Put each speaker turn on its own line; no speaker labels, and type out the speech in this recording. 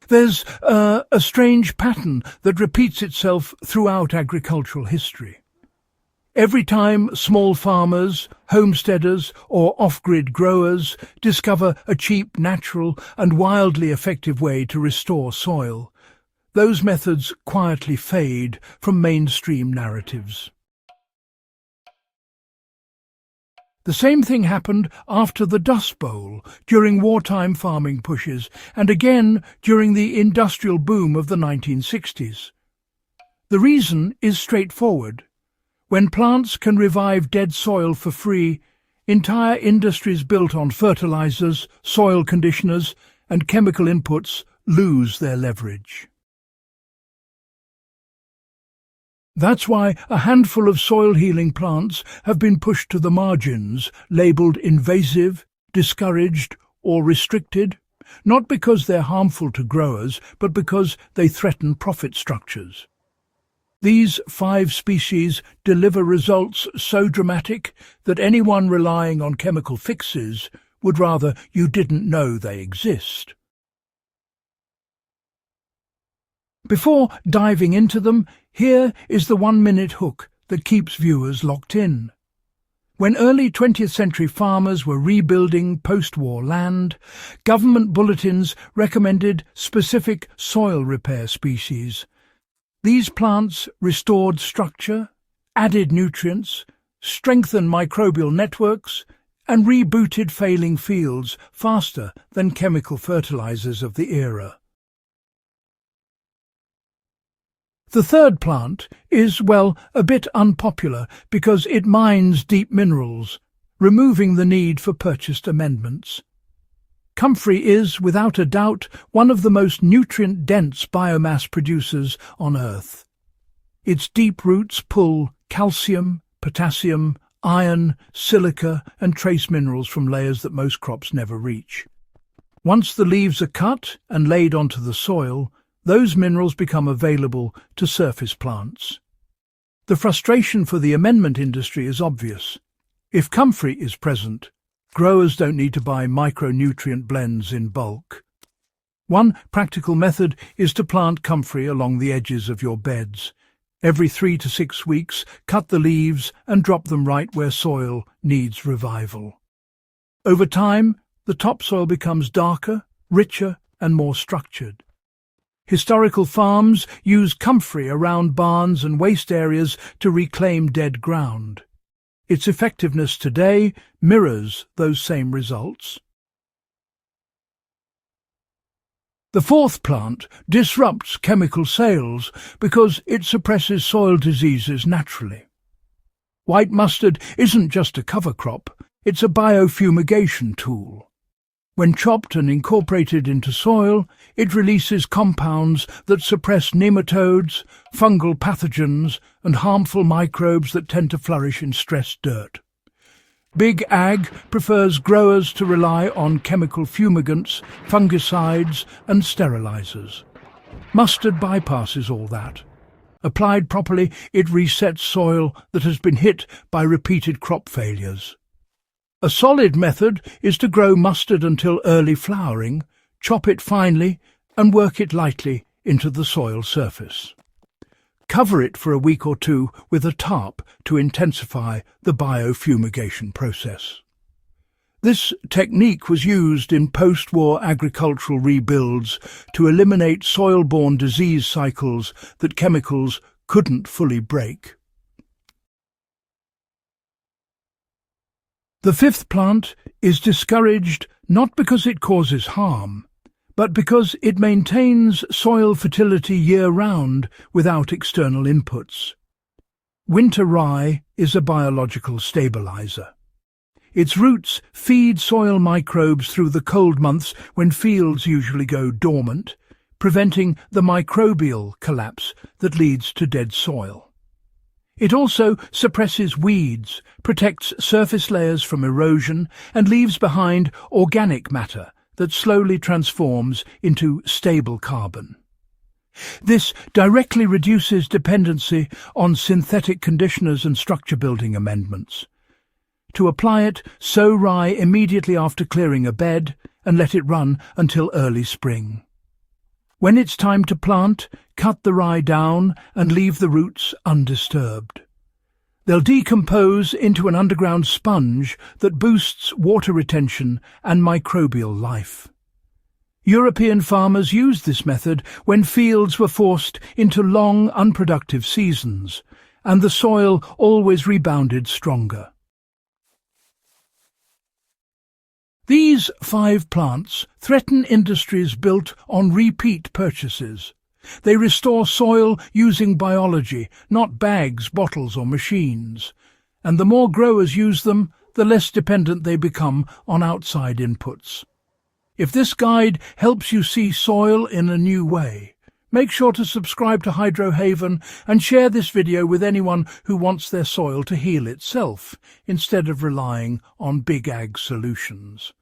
There's a strange pattern that repeats itself throughout agricultural history. Every time small farmers, homesteaders or off-grid growers discover a cheap, natural and wildly effective way to restore soil, those methods quietly fade from mainstream narratives. The same thing happened after the Dust Bowl, during wartime farming pushes, and again during the industrial boom of the 1960s. The reason is straightforward. When plants can revive dead soil for free, entire industries built on fertilizers, soil conditioners, and chemical inputs lose their leverage. That's why a handful of soil-healing plants have been pushed to the margins, labelled invasive, discouraged or restricted, not because they're harmful to growers, but because they threaten profit structures. These 5 species deliver results so dramatic that anyone relying on chemical fixes would rather you didn't know they exist. Before diving into them, here is the 1-minute hook that keeps viewers locked in. When early 20th century farmers were rebuilding post-war land, government bulletins recommended specific soil repair species. These plants restored structure, added nutrients, strengthened microbial networks, and rebooted failing fields faster than chemical fertilizers of the era. The third plant is, well, a bit unpopular because it mines deep minerals, removing the need for purchased amendments. Comfrey is, without a doubt, one of the most nutrient-dense biomass producers on Earth. Its deep roots pull calcium, potassium, iron, silica and trace minerals from layers that most crops never reach. Once the leaves are cut and laid onto the soil, those minerals become available to surface plants. The frustration for the amendment industry is obvious. If comfrey is present, growers don't need to buy micronutrient blends in bulk. One practical method is to plant comfrey along the edges of your beds. Every 3 to 6 weeks, cut the leaves and drop them right where soil needs revival. Over time, the topsoil becomes darker, richer and more structured. Historical farms use comfrey around barns and waste areas to reclaim dead ground. Its effectiveness today mirrors those same results. The fourth plant disrupts chemical sales because it suppresses soil diseases naturally. White mustard isn't just a cover crop, it's a biofumigation tool. When chopped and incorporated into soil, it releases compounds that suppress nematodes, fungal pathogens, and harmful microbes that tend to flourish in stressed dirt. Big Ag prefers growers to rely on chemical fumigants, fungicides, and sterilizers. Mustard bypasses all that. Applied properly, it resets soil that has been hit by repeated crop failures. A solid method is to grow mustard until early flowering, chop it finely, and work it lightly into the soil surface. Cover it for a week or two with a tarp to intensify the biofumigation process. This technique was used in post-war agricultural rebuilds to eliminate soil-borne disease cycles that chemicals couldn't fully break. The fifth plant is discouraged not because it causes harm, but because it maintains soil fertility year-round without external inputs. Winter rye is a biological stabilizer. Its roots feed soil microbes through the cold months when fields usually go dormant, preventing the microbial collapse that leads to dead soil. It also suppresses weeds, protects surface layers from erosion, and leaves behind organic matter that slowly transforms into stable carbon. This directly reduces dependency on synthetic conditioners and structure-building amendments. To apply it, sow rye immediately after clearing a bed and let it run until early spring. When it's time to plant, cut the rye down and leave the roots undisturbed. They'll decompose into an underground sponge that boosts water retention and microbial life. European farmers used this method when fields were forced into long, unproductive seasons, and the soil always rebounded stronger. These 5 plants threaten industries built on repeat purchases. They restore soil using biology, not bags, bottles or machines. And the more growers use them, the less dependent they become on outside inputs. If this guide helps you see soil in a new way, make sure to subscribe to Hydro Haven and share this video with anyone who wants their soil to heal itself, instead of relying on big ag solutions.